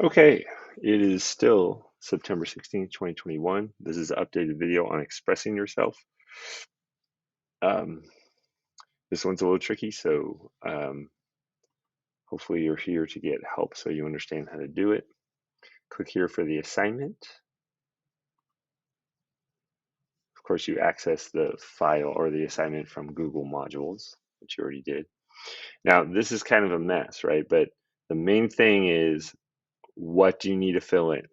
Okay, it is still September 16th, 2021. This is an updated video on expressing yourself. Um, this one's a little tricky, so hopefully you're here to get help so you understand how to do it. Click here for the assignment. Of course, you access the file or the assignment from Google Modules, which you already did. Now, this is kind of a mess, right? But the main thing is, what do you need to fill in?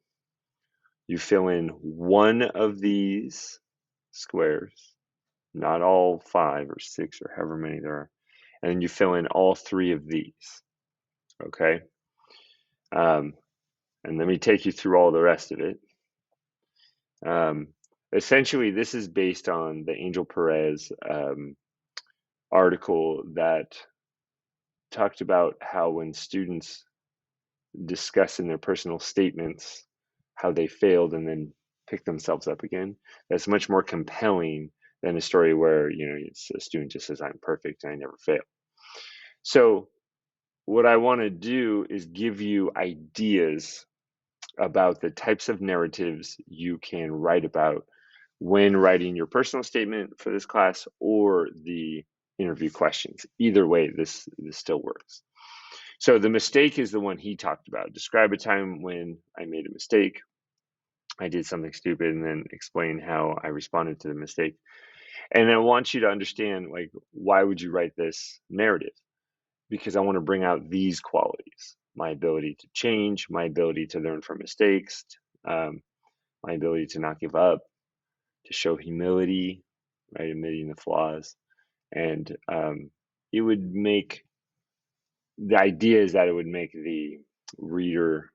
You fill in one of these squares, not all 5 or 6 or however many there are, and then you fill in all 3 of these, okay? Um, and let me take you through all the rest of it. Um, Essentially, this is based on the Angel Perez article that talked about how when students discuss in their personal statements how they failed and then pick themselves up again, that's much more compelling than a story where, it's a student just says, I'm perfect and I never fail. So what I want to do is give you ideas about the types of narratives you can write about when writing your personal statement for this class or the interview questions. Either way, this still works. So the mistake is the one he talked about. Describe a time when I made a mistake. I did something stupid, and then explain how I responded to the mistake. And I want you to understand, like, why would you write this narrative? Because I want to bring out these qualities: my ability to change, my ability to learn from mistakes, um, my ability to not give up, to show humility, right, admitting the flaws. And it would make the idea is that it would make the reader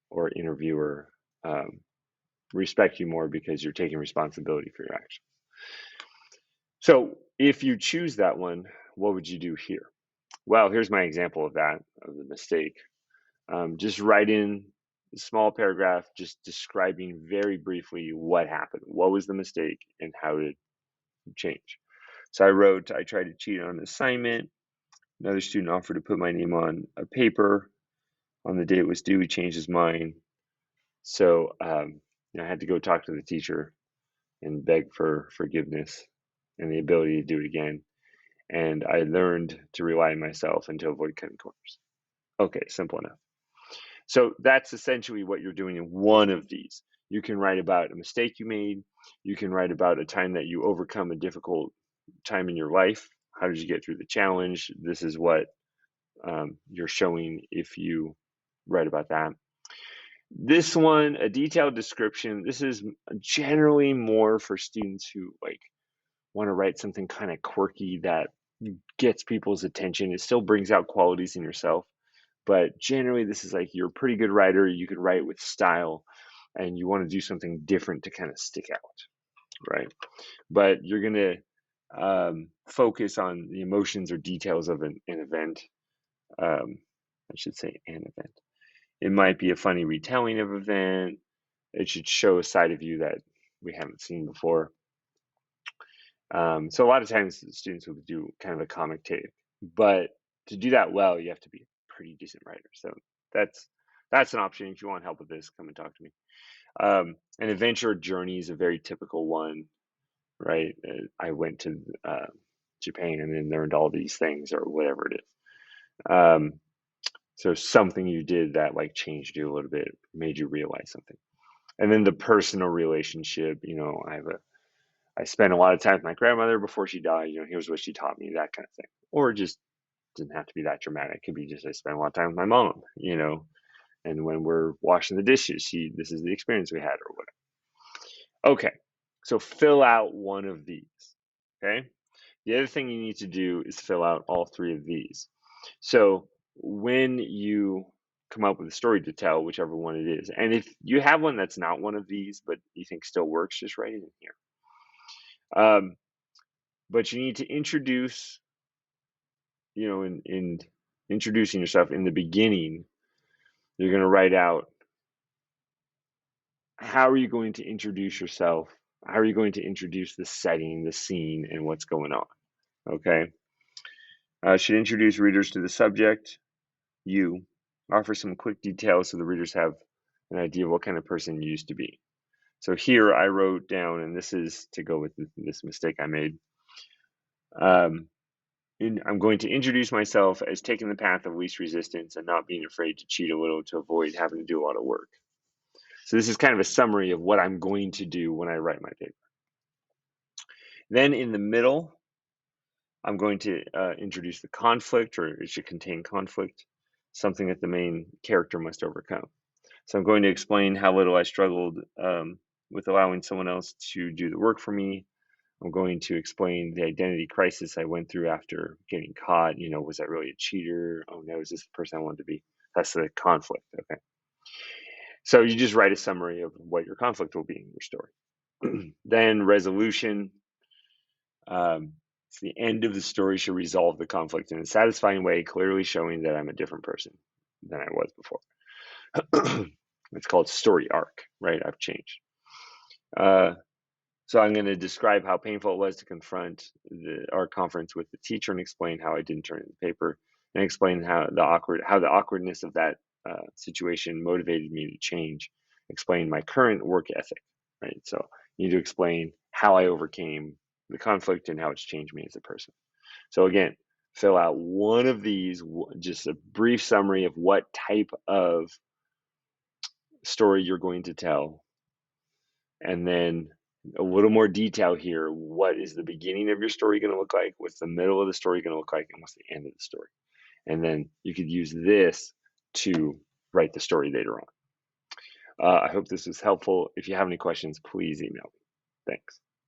or interviewer um, respect you more because you're taking responsibility for your actions. So if you choose that one, what would you do here? Well, here's my example of that, of the mistake. Just write in a small paragraph, just describing very briefly what happened, what was the mistake, and how did it change. So I wrote, I tried to cheat on an assignment. Another student offered to put my name on a paper. On the day it was due, he changed his mind. So I had to go talk to the teacher and beg for forgiveness and the ability to do it again. And I learned to rely on myself and to avoid cutting corners. Okay, simple enough. So that's essentially what you're doing in one of these. You can write about a mistake you made. You can write about a time that you overcome a difficult time in your life. How did you get through the challenge? This is what you're showing if you write about that. This one, a detailed description, this is generally more for students who want to write something kind of quirky that gets people's attention. It still brings out qualities in yourself, but generally this is like you're a pretty good writer, you can write with style, and you want to do something different to kind of stick out, right? But you're going to focus on the emotions or details of an event. I should say an event. It might be a funny retelling of an event. It should show a side of you that we haven't seen before. So a lot of times students will do kind of a comic take, but to do that well, you have to be a pretty decent writer. So that's an option. If you want help with this, come and talk to me. An adventure journey is a very typical one, right? I went to Japan and then learned all these things or whatever it is. So something you did that changed you a little bit, made you realize something. And then the personal relationship, I spent a lot of time with my grandmother before she died. Here's what she taught me, that kind of thing. Or it just didn't have to be that dramatic. It could be just I spent a lot of time with my mom, and when we're washing the dishes, this is the experience we had or whatever. Okay, so fill out one of these. Okay. The other thing you need to do is fill out all 3 of these. So when you come up with a story to tell, whichever one it is, and if you have one that's not one of these, but you think still works, just write it in here. But you need to introduce, in introducing yourself in the beginning, you're going to write out how are you going to introduce yourself? How are you going to introduce the setting, the scene, and what's going on? Okay. Should introduce readers to the subject, you, Offer some quick details so the readers have an idea of what kind of person you used to be. So here I wrote down, and this is to go with this mistake I made. I'm going to introduce myself as taking the path of least resistance and not being afraid to cheat a little to avoid having to do a lot of work. So this is kind of a summary of what I'm going to do when I write my paper. Then in the middle, I'm going to introduce the conflict, or it should contain conflict, something that the main character must overcome. So I'm going to explain how little I struggled with allowing someone else to do the work for me. I'm going to explain the identity crisis I went through after getting caught. You know, was I really a cheater? Oh no, is this the person I wanted to be? That's the conflict, okay? So you just write a summary of what your conflict will be in your story. Then resolution. It's the end of the story should resolve the conflict in a satisfying way, clearly showing that I'm a different person than I was before. It's called story arc, right? I've changed. So I'm going to describe how painful it was to confront our conference with the teacher and explain how I didn't turn in the paper, and explain how the awkwardness of that situation motivated me to change. Explain my current work ethic, right? So you need to explain how I overcame the conflict and how it's changed me as a person. So again, fill out one of these, just a brief summary of what type of story you're going to tell, and then a little more detail here. What is the beginning of your story going to look like? What's the middle of the story going to look like? And what's the end of the story? And then you could use this to write the story later on. I hope this was helpful. If you have any questions, please email me. Thanks.